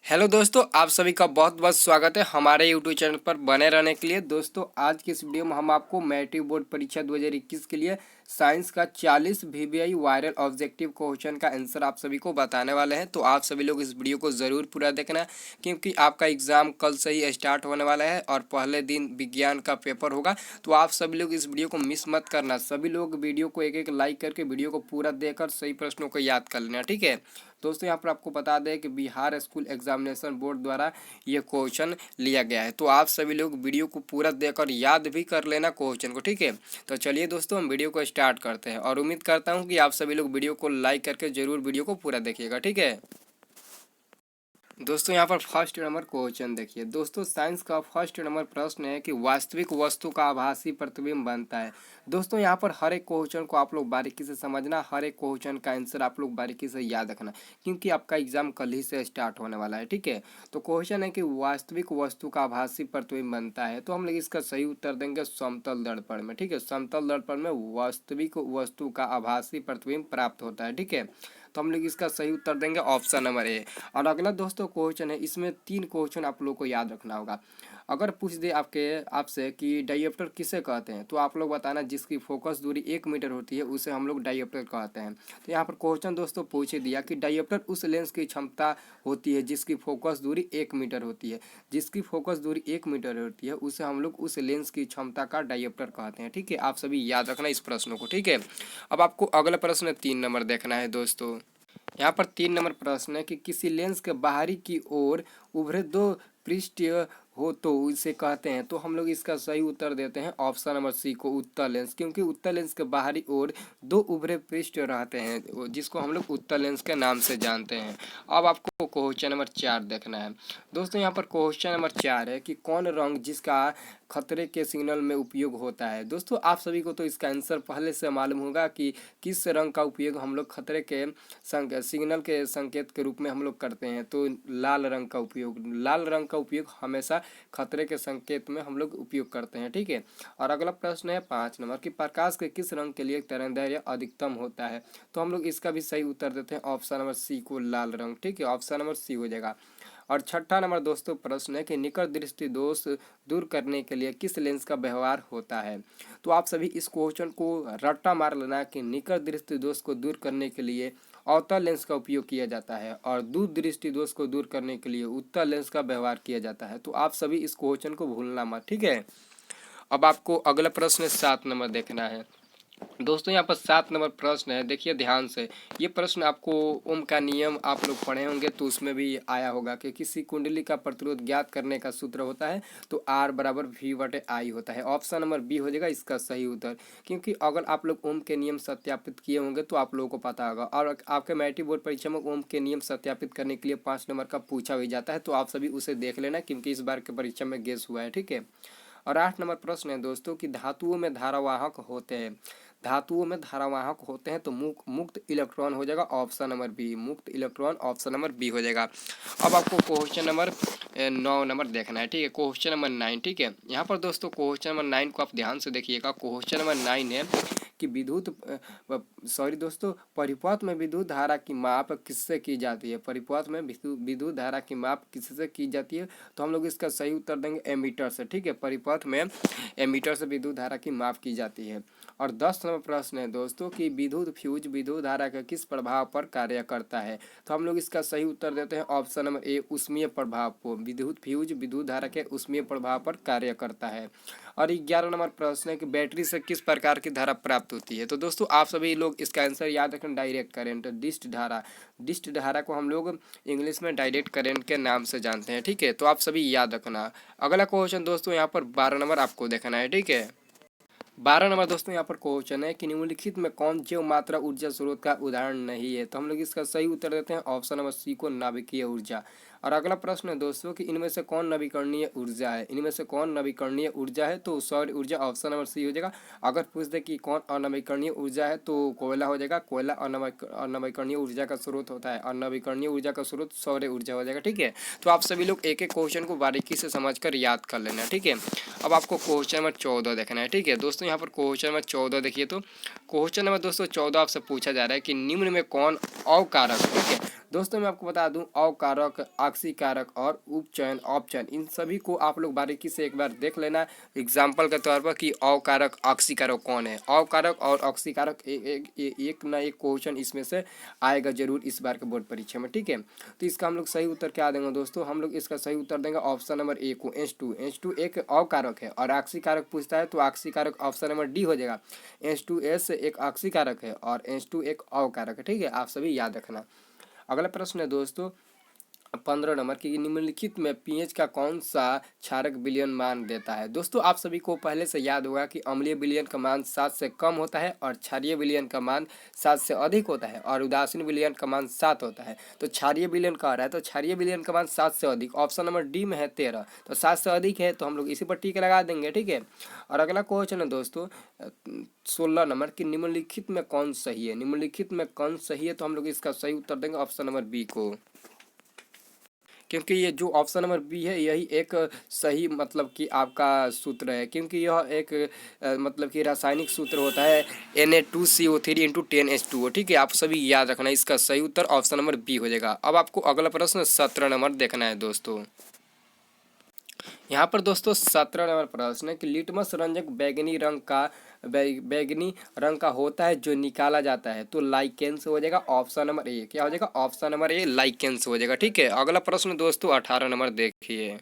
Hello दोस्तों, आप सभी का बहुत बहुत स्वागत है हमारे यूट्यूब चैनल पर बने रहने के लिए। दोस्तों, आज की इस वीडियो में हम आपको मैट्रिक बोर्ड परीक्षा 2021 के लिए साइंस का 40 वीवीआई वायरल ऑब्जेक्टिव क्वेश्चन का आंसर आप सभी को बताने वाले हैं। तो आप सभी लोग इस वीडियो को ज़रूर पूरा देखना, क्योंकि आपका एग्ज़ाम कल से ही स्टार्ट होने वाला है और पहले दिन विज्ञान का पेपर होगा। तो आप सभी लोग इस वीडियो को मिस मत करना। सभी लोग वीडियो को एक एक लाइक करके वीडियो को पूरा देखकर सही प्रश्नों को याद कर लेना, ठीक है। दोस्तों, यहाँ पर आपको बता दें कि बिहार स्कूल एग्जामिनेशन बोर्ड द्वारा ये क्वेश्चन लिया गया है। तो आप सभी लोग वीडियो को पूरा देखकर याद भी कर लेना क्वेश्चन को, ठीक है। तो चलिए दोस्तों, हम वीडियो को स्टार्ट करते हैं और उम्मीद करता हूँ कि आप सभी लोग वीडियो को लाइक करके जरूर वीडियो को पूरा देखिएगा, ठीक है। दोस्तों, यहाँ पर फर्स्ट नंबर क्वेश्चन देखिए। दोस्तों, साइंस का फर्स्ट नंबर प्रश्न है कि वास्तविक वस्तु का आभासी प्रतिबिंब बनता है। दोस्तों, यहाँ पर हर एक क्वेश्चन को आप लोग बारीकी से समझना, हर एक क्वेश्चन का आंसर आप लोग बारीकी से याद रखना, क्योंकि आपका एग्जाम कल ही से स्टार्ट होने वाला है, ठीक है। तो क्वेश्चन है कि वास्तविक वस्तु का आभासी प्रतिबिंब बनता है। तो हम लोग इसका सही उत्तर देंगे समतल दर्पण में, ठीक है। समतल दर्पण में वास्तविक वस्तु का आभासी प्रतिबिंब प्राप्त होता है, ठीक है। तो हम लोग इसका सही उत्तर देंगे ऑप्शन नंबर ए। और अगला दोस्तों क्वेश्चन है, इसमें 3 क्वेश्चन आप लोग को याद रखना होगा। अगर पूछ दे आपसे कि डायप्टर किसे कहते हैं, तो आप लोग बताना जिसकी फोकस दूरी 1 मीटर होती है उसे हम लोग डायप्टर कहते हैं। तो यहाँ पर क्वेश्चन दोस्तों पूछ ही दिया कि डायप्टर उस लेंस की क्षमता होती है जिसकी फोकस दूरी 1 मीटर होती है। जिसकी फोकस दूरी 1 मीटर होती है उसे हम लोग उस लेंस की क्षमता का डायप्टर कहते हैं, ठीक है। आप सभी याद रखना इस प्रश्नों को, ठीक है। अब आपको अगला प्रश्न 3 नंबर देखना है दोस्तों। यहाँ पर 3 नंबर प्रश्न है कि किसी लेंस के बाहरी की ओर उभरे 2 पृष्ठ हो तो इसे कहते हैं। तो हम लोग इसका सही उत्तर देते हैं ऑप्शन नंबर सी को, उत्तल लेंस, क्योंकि उत्तल लेंस के बाहरी ओर 2 उभरे पृष्ठ रहते हैं जिसको हम लोग उत्तल लेंस के नाम से जानते हैं। अब आपको क्वेश्चन नंबर 4 देखना है। दोस्तों, यहाँ पर क्वेश्चन नंबर 4 है कि कौन रंग जिसका खतरे के सिग्नल में उपयोग होता है। दोस्तों, आप सभी को तो इसका आंसर पहले से मालूम होगा कि किस रंग का उपयोग हम लोग खतरे के सिग्नल के संकेत के रूप में हम लोग करते हैं। तो लाल रंग का उपयोग हमेशा खतरे के संकेत में हम लोग उपयोग करते हैं, ठीक है। और अगला प्रश्न है 5 नंबर कि प्रकाश के किस रंग के लिए तरंगदैर्घ्य अधिकतम होता है। तो हम लोग इसका भी सही उत्तर देते हैं ऑप्शन नंबर सी को, लाल रंग, ठीक है। ऑप्शन नंबर सी हो जाएगा। और छठा नंबर दोस्तों प्रश्न है कि निकट दृष्टि दोष दूर करने के लिए किस लेंस का व्यवहार होता है। तो आप सभी इस क्वेश्चन को रट्टा मार लेना कि निकट दृष्टि दोष को दूर करने के लिए अवतल लेंस का उपयोग किया जाता है और दूर दृष्टि दोष को दूर करने के लिए उत्तल लेंस का व्यवहार किया जाता है। तो आप सभी इस क्वेश्चन को भूलना मत, ठीक है। अब आपको अगला प्रश्न 7 नंबर देखना है। दोस्तों, यहाँ पर 7 नंबर प्रश्न है, देखिए ध्यान से। ये प्रश्न आपको ओम का नियम आप लोग पढ़े होंगे तो उसमें भी आया होगा कि किसी कुंडली का प्रतिरोध ज्ञात करने का सूत्र होता है तो R बराबर V/I होता है। ऑप्शन नंबर बी हो जाएगा इसका सही उत्तर, क्योंकि अगर आप लोग ओम के नियम सत्यापित किए होंगे तो आप लोगों को पता होगा। और आपके मैट्रिक बोर्ड परीक्षा में ओम के नियम सत्यापित करने के लिए 5 नंबर का पूछा भी जाता है, तो आप सभी उसे देख लेना, क्योंकि इस बार के परीक्षा में गेस हुआ है, ठीक है। और 8 नंबर प्रश्न है दोस्तों कि धातुओं में धारावाहक होते हैं। धातुओं में धारावाहक होते हैं तो मुक्त इलेक्ट्रॉन हो जाएगा ऑप्शन नंबर बी, मुक्त इलेक्ट्रॉन ऑप्शन नंबर बी हो जाएगा। अब आपको क्वेश्चन नंबर 9 नंबर देखना है, ठीक है। क्वेश्चन नंबर 9, ठीक है। यहाँ पर दोस्तों क्वेश्चन नंबर 9 को आप ध्यान से देखिएगा। क्वेश्चन नंबर 9 है कि परिपथ में विद्युत धारा की माप किससे की जाती है। परिपथ में विद्युत धारा की माप किससे की जाती है। तो हम लोग इसका सही उत्तर देंगे एमीटर से, ठीक है। परिपथ में एमीटर से विद्युत धारा की माप की जाती है। और 10 नंबर प्रश्न है दोस्तों कि विद्युत फ्यूज विद्युत धारा के किस प्रभाव पर कार्य करता है। तो हम लोग इसका सही उत्तर देते हैं ऑप्शन नंबर ए, ऊष्मीय प्रभाव को। विद्युत फ्यूज विद्युत धारा के ऊष्मीय प्रभाव पर कार्य करता है। और 11 नंबर प्रश्न है कि बैटरी से किस प्रकार की धारा प्राप्त होती है। तो दोस्तों, आप सभी लोग इसका आंसर याद रखें, डायरेक्ट करंट, डिस्ट धारा। डिस्ट धारा को हम लोग इंग्लिश में डायरेक्ट करंट के नाम से जानते हैं, ठीक है। तो आप सभी याद रखना। अगला क्वेश्चन दोस्तों यहाँ पर 12 नंबर आपको देखना है, ठीक है। 12 नंबर दोस्तों यहाँ पर क्वेश्चन है कि निम्नलिखित में कौन जैव मात्रा ऊर्जा स्रोत का उदाहरण नहीं है। तो हम लोग इसका सही उत्तर देते हैं ऑप्शन नंबर सी को, नाभिकीय ऊर्जा। और अगला प्रश्न है दोस्तों कि इनमें से कौन नवीकरणीय ऊर्जा है। इनमें से कौन नवीकरणीय ऊर्जा है, तो सौर ऊर्जा ऑप्शन नंबर सी हो जाएगा। अगर पूछ दे कि कौन अनवीकरणीय ऊर्जा है तो कोयला हो जाएगा। कोयला अनवीकरणीय ऊर्जा का स्रोत होता है और नवीकरणीय ऊर्जा का स्रोत सौर ऊर्जा हो जाएगा, ठीक है। तो आप सभी लोग एक एक क्वेश्चन को बारीकी से समझकर याद कर लेना, ठीक है। अब आपको क्वेश्चन नंबर 14 देखना है, ठीक है। दोस्तों, यहाँ पर क्वेश्चन नंबर 14 देखिए। तो क्वेश्चन नंबर दोस्तों 14 आपसे पूछा जा रहा है कि निम्न में कौन अवकारक, ठीक है। दोस्तों मैं आपको बता दूं अवकारक, ऑक्सीकारक और उपचयन, औपचयन, इन सभी को आप लोग बारीकी से एक बार देख लेना एग्जाम्पल के तौर पर कि अवकारक ऑक्सीकारक कौन है। अवकारक और ऑक्सीकारक एक ना एक क्वेश्चन इसमें से आएगा जरूर इस बार के बोर्ड परीक्षा में, ठीक है। तो इसका हम लोग सही उत्तर क्या देंगे दोस्तों, हम लोग इसका सही उत्तर देंगे ऑप्शन नंबर ए को, H2। H2 एक अवकारक है और ऑक्सीकारक पूछता है तो ऑक्सीकारक ऑप्शन नंबर डी हो जाएगा। H2S एक ऑक्सीकारक है और H2 एक अवकारक है, ठीक है, आप सभी याद रखना। अगला प्रश्न है दोस्तों 15 नंबर की, निम्नलिखित में पीएच का कौन सा क्षारक विलयन मान देता है। दोस्तों आप सभी को पहले से याद होगा कि अम्लीय विलयन का मान 7 से कम होता है और क्षारीय विलयन का मान 7 से अधिक होता है और उदासीन विलयन का मान 7 होता है। तो क्षारीय विलयन कह रहा है तो क्षारीय विलयन का मान 7 से अधिक, ऑप्शन नंबर डी में है 13। तो 7 से अधिक है तो हम लोग इसी पर टिक लगा देंगे, ठीक है। और अगला क्वेश्चन है दोस्तों 16 नंबर की, निम्नलिखित में कौन सही है। निम्नलिखित में कौन सही है तो हम लोग इसका सही उत्तर देंगे ऑप्शन नंबर बी को, क्योंकि ये जो ऑप्शन नंबर बी है यही एक सही मतलब कि आपका सूत्र है, क्योंकि यह एक मतलब कि रासायनिक सूत्र होता है Na2CO3 इंटू 10H2O, ठीक है, आप सभी याद रखना। इसका सही उत्तर ऑप्शन नंबर बी हो जाएगा। अब आपको अगला प्रश्न 17 नंबर देखना है दोस्तों। यहाँ पर दोस्तों 17 नंबर प्रश्न है कि लिटमस रंजक बैगनी रंग का होता है जो निकाला जाता है, तो लाइकेन से हो जाएगा ऑप्शन नंबर ए। क्या हो जाएगा ऑप्शन नंबर ए, लाइकेन से हो जाएगा, ठीक है। अगला प्रश्न दोस्तों 18 नंबर देखिए।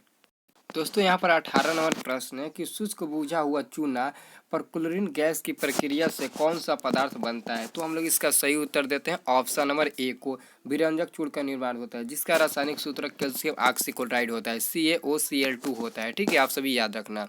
दोस्तों यहाँ पर 18 नंबर प्रश्न है कि शुष्क बुझा हुआ चूना पर क्लोरीन गैस की प्रक्रिया से कौन सा पदार्थ बनता है। तो हम लोग इसका सही उत्तर देते हैं ऑप्शन नंबर ए को, विरंजक चूर्ण का निर्माण होता है जिसका रासायनिक सूत्र कैल्शियम ऑक्सीक्लोराइड होता है, CaOCl2 होता है, ठीक है, आप सभी याद रखना।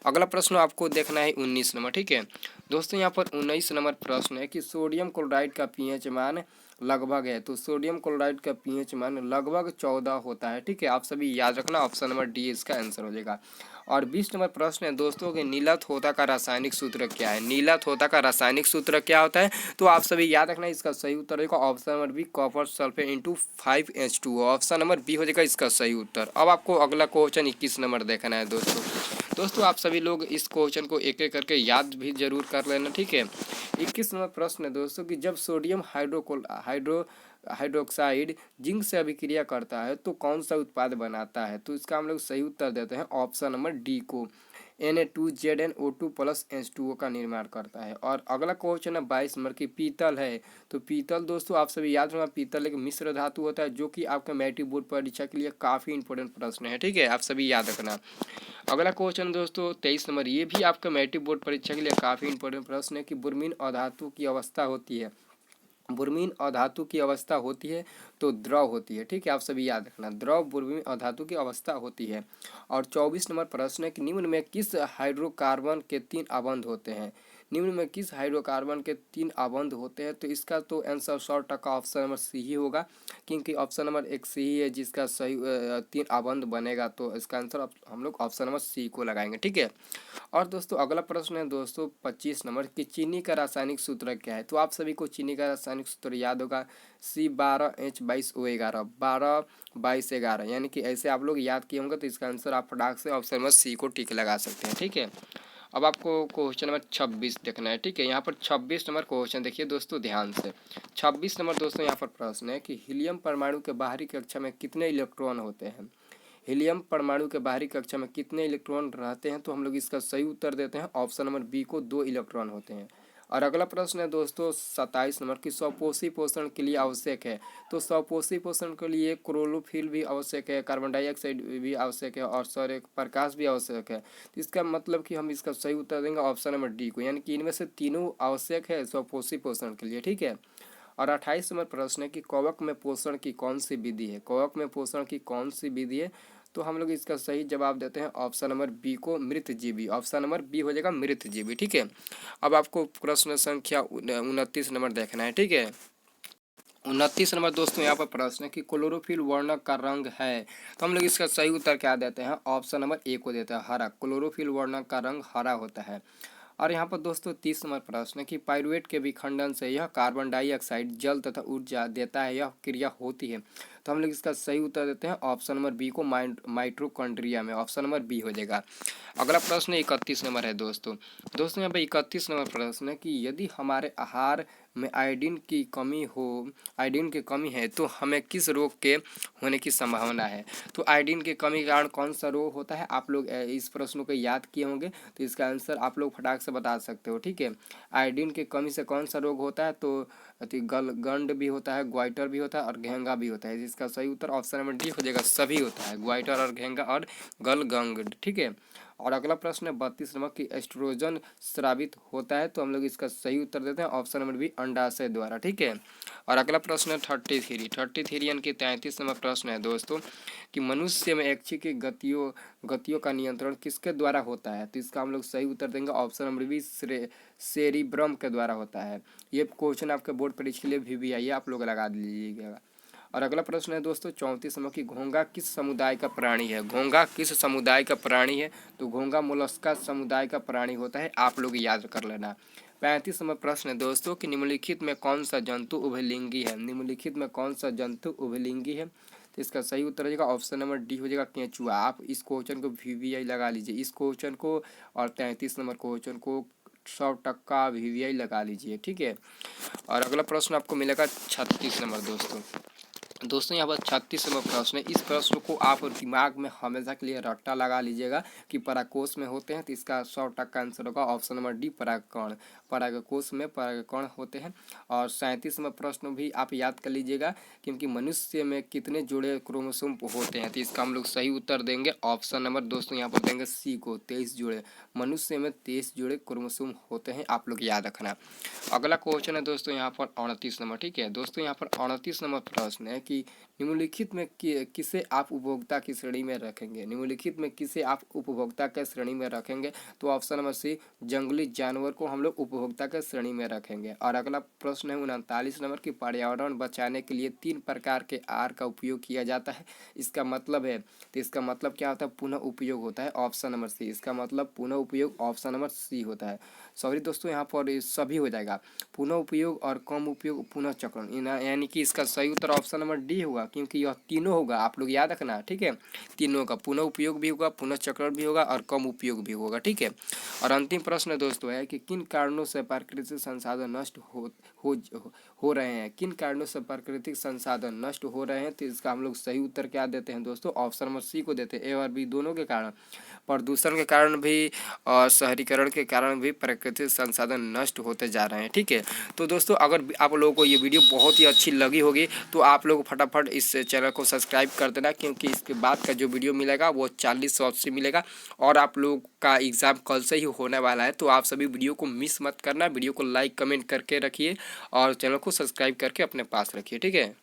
अगला प्रश्न आपको देखना है 19 नंबर, ठीक है। दोस्तों यहाँ पर 19 नंबर प्रश्न है कि सोडियम क्लोराइड का पीएच मान लगभग है, तो सोडियम क्लोराइड का पीएच मान लगभग 14 होता है, ठीक है, आप सभी याद रखना। ऑप्शन नंबर डी इसका आंसर हो जाएगा। और 20 नंबर प्रश्न है दोस्तों कि नीला थोथा का रासायनिक सूत्र क्या है। नीला थोथा का रासायनिक सूत्र क्या होता है तो आप सभी याद रखना। इसका सही उत्तर होगा option number B, copper sulphate into 5H2। Option number B हो जाएगा इसका सही उत्तर। अब आपको अगला क्वेश्चन 21 नंबर देखना है दोस्तों आप सभी लोग इस क्वेश्चन को एक एक करके याद भी जरूर कर लेना, ठीक है। 21 नंबर प्रश्न है दोस्तों कि जब सोडियम हाइड्रोक्साइड जिंक से अभिक्रिया करता है तो कौन सा उत्पाद बनाता है। तो इसका हम लोग सही उत्तर देते हैं ऑप्शन नंबर डी को, Na2ZnO2 प्लस H2O का निर्माण करता है। और अगला क्वेश्चन है 22 नंबर की, पीतल है तो पीतल दोस्तों आप सभी याद रखना, पीतल एक मिश्र धातु होता है जो कि आपका मैट्रिक बोर्ड परीक्षा के लिए काफ़ी इंपॉर्टेंट प्रश्न है, ठीक है, आप सभी याद रखना। अगला क्वेश्चन दोस्तों 23 नंबर, ये भी आपका मैट्रिक बोर्ड परीक्षा के लिए काफ़ी इंपॉर्टेंट प्रश्न है कि बुरमीन अधातु की अवस्था होती है। बुरमीन अधातु की अवस्था होती है तो द्रव होती है, ठीक है, आप सभी याद रखना, द्रव बुरमीन अधातु की अवस्था होती है। और 24 नंबर प्रश्न है कि निम्न में किस हाइड्रोकार्बन के 3 अबंध होते हैं। निम्न में किस हाइड्रोकार्बन के 3 अबंध होते हैं तो इसका तो आंसर 100% ऑप्शन नंबर सी ही होगा, क्योंकि ऑप्शन नंबर एक सी ही है जिसका सही 3 अबंध बनेगा, तो इसका आंसर हम लोग ऑप्शन नंबर सी को लगाएंगे, ठीक है। और दोस्तों अगला प्रश्न है दोस्तों 25 नंबर की, चीनी का रासायनिक सूत्र क्या है। तो आप सभी को चीनी का रासायनिक सूत्र याद होगा, C12H22O11, 12 22 11, यानी कि ऐसे आप लोग याद किए होंगे तो इसका आंसर आप फटाक से ऑप्शन नंबर सी को टिक लगा सकते हैं, ठीक है। अब आपको क्वेश्चन नंबर 26 देखना है, ठीक है। यहाँ पर 26 नंबर क्वेश्चन देखिए दोस्तों ध्यान से। 26 नंबर दोस्तों यहाँ पर प्रश्न है कि हीलियम परमाणु के बाहरी कक्षा में कितने इलेक्ट्रॉन होते हैं। हीलियम परमाणु के बाहरी कक्षा में कितने इलेक्ट्रॉन रहते हैं तो हम लोग इसका सही उत्तर देते हैं ऑप्शन नंबर बी को, 2 इलेक्ट्रॉन होते हैं। और अगला प्रश्न है दोस्तों 27 नंबर की, स्वपोषी पोषण के लिए आवश्यक है। तो स्वपोषी पोषण के लिए क्लोरोफिल भी आवश्यक है, कार्बन डाइऑक्साइड भी आवश्यक है और सौर प्रकाश भी आवश्यक है। तो इसका मतलब कि हम इसका सही उत्तर देंगे ऑप्शन नंबर डी को, यानी कि इनमें से तीनों आवश्यक है स्वपोषी पोषण के लिए, ठीक है। और 28 नंबर प्रश्न है कि कवक में पोषण की कौन सी विधि है। कवक में पोषण की कौन सी विधि है तो हम लोग इसका सही जवाब देते हैं ऑप्शन नंबर बी को, मृतजीवी। ऑप्शन नंबर बी हो जाएगा मृतजीवी, ठीक है। अब आपको प्रश्न संख्या 29 नंबर देखना है, ठीक है। 29 नंबर दोस्तों यहाँ पर प्रश्न है कि क्लोरोफिल वर्णक का रंग है। तो हम लोग इसका सही उत्तर क्या देते हैं, ऑप्शन नंबर ए को देते हैं, हरा। क्लोरोफिल वर्णक का रंग हरा होता है। और यहाँ पर दोस्तों 30 नंबर प्रश्न है कि पाइरुवेट के विखंडन से यह कार्बन डाइऑक्साइड जल तथा ऊर्जा देता है, यह क्रिया होती है। तो हम लोग इसका सही उत्तर देते हैं ऑप्शन नंबर बी को, माइटोकॉन्ड्रिया में। ऑप्शन नंबर बी हो जाएगा। अगला प्रश्न 31 नंबर है दोस्तों। यहाँ पे 31 नंबर प्रश्न है कि यदि हमारे आहार में आयोडीन की कमी है तो हमें किस रोग के होने की संभावना है। तो आयोडीन की कमी के कारण कौन सा रोग होता है, आप लोग इस प्रश्न को याद किए होंगे तो इसका आंसर आप लोग फटाक से बता सकते हो। ठीक है, आयोडीन की कमी से कौन सा रोग होता है, तो गंड भी होता है, ग्वाइटर भी होता है और घेंगा भी होता है। इसका सही उत्तर ऑप्शन नंबर डी हो जाएगा, सभी होता है, ग्वाइटर और घेंगा और गंड। ठीक है, और अगला प्रश्न है 32 नंबर की एस्ट्रोजन स्रावित होता है, तो हम लोग इसका सही उत्तर देते हैं ऑप्शन नंबर बी, अंडाशय द्वारा। ठीक है, और अगला प्रश्न है 33 यानी कि 33 नंबर प्रश्न है दोस्तों कि मनुष्य में ऐच्छिक गतियों का नियंत्रण किसके द्वारा होता है। तो इसका हम लोग सही उत्तर देंगे ऑप्शन नंबर बी, सेरिब्रम के द्वारा होता है। ये क्वेश्चन आपके बोर्ड परीक्षा के लिए भी आई है, आप लोग लगा लीजिएगा। और अगला प्रश्न है दोस्तों 34 नंबर की घोंघा किस समुदाय का प्राणी है। घोंघा किस समुदाय का प्राणी है, तो घोंघा मोलस्का समुदाय का प्राणी होता है, आप लोग याद कर लेना। 35 नंबर प्रश्न है दोस्तों कि निम्नलिखित में कौन सा जंतु उभयलिंगी है। निम्नलिखित में कौन सा जंतु उभयलिंगी है, तो इसका सही उत्तर हो जाएगा ऑप्शन नंबर डी हो जाएगा, केंचुआ। आप इस क्वेश्चन को VVI लगा लीजिए, इस क्वेश्चन को और 33 नंबर क्वेश्चन को 100% VVI लगा लीजिए। ठीक है, और अगला प्रश्न आपको मिलेगा 36 नंबर दोस्तों यहाँ पर 36 नंबर प्रश्न है। इस प्रश्न को आप दिमाग में हमेशा के लिए रट्टा लगा लीजिएगा कि परागकोश में होते हैं, तो इसका 100% आंसर होगा ऑप्शन नंबर डी, परागकण। परागकोश में परागकण होते हैं। और 37 नंबर प्रश्न भी आप याद कर लीजिएगा क्योंकि मनुष्य में कितने जोड़े क्रोमोसोम होते हैं, तो इसका हम लोग सही उत्तर देंगे ऑप्शन नंबर दोस्तों यहाँ पर देंगे सी को, 23 जोड़े। मनुष्य में 23 जोड़े क्रोमोसोम होते हैं, आप लोग याद रखना। अगला क्वेश्चन है दोस्तों यहाँ पर 38 नंबर। ठीक है दोस्तों, यहाँ पर 38 नंबर प्रश्न है कि निम्नलिखित में किसे आप उपभोक्ता की श्रेणी में रखेंगे। निम्नलिखित में किसे आप उपभोक्ता के श्रेणी में रखेंगे, तो ऑप्शन नंबर सी, जंगली जानवर को हम लोग उपभोक्ता के श्रेणी में रखेंगे। और अगला प्रश्न है 39 नंबर की पर्यावरण बचाने के लिए 3 प्रकार के आहार का उपयोग किया जाता है, इसका मतलब है, तो इसका मतलब क्या होता है, पुनः उपयोग होता है, ऑप्शन नंबर सी। इसका मतलब पुनः उपयोग ऑप्शन नंबर सी होता है। सॉरी दोस्तों, यहाँ पर सभी हो जाएगा, पुनः उपयोग और कम उपयोग, पुनः चक्रण, यानी कि इसका सही उत्तर ऑप्शन नंबर डी होगा क्योंकि यह तीनों होगा, आप लोग याद रखना। ठीक है, तीनों का पुनः उपयोग भी होगा, पुनः चक्रण भी होगा और कम उपयोग भी होगा। ठीक है, और अंतिम प्रश्न दोस्तों है कि किन कारणों से प्राकृतिक संसाधन नष्ट हो रहे हैं। किन कारणों से प्राकृतिक संसाधन नष्ट हो रहे हैं, तो इसका हम लोग सही उत्तर क्या देते हैं दोस्तों, ऑप्शन नंबर सी को देते हैं। ए और बी दोनों के कारण, प्रदूषण के कारण भी और शहरीकरण के कारण भी प्राकृतिक संसाधन नष्ट होते जा रहे हैं। ठीक है, तो दोस्तों अगर आप लोगों को ये वीडियो बहुत ही अच्छी लगी होगी तो आप लोग फटाफट इस चैनल को सब्सक्राइब कर देना क्योंकि इसके बाद का जो वीडियो मिलेगा वो 40 शॉर्ट से मिलेगा और आप लोग का एग्ज़ाम कल से ही होने वाला है। तो आप सभी वीडियो को मिस मत करना, वीडियो को लाइक कमेंट करके रखिए और चैनल को सब्सक्राइब करके अपने पास रखिए। ठीक है।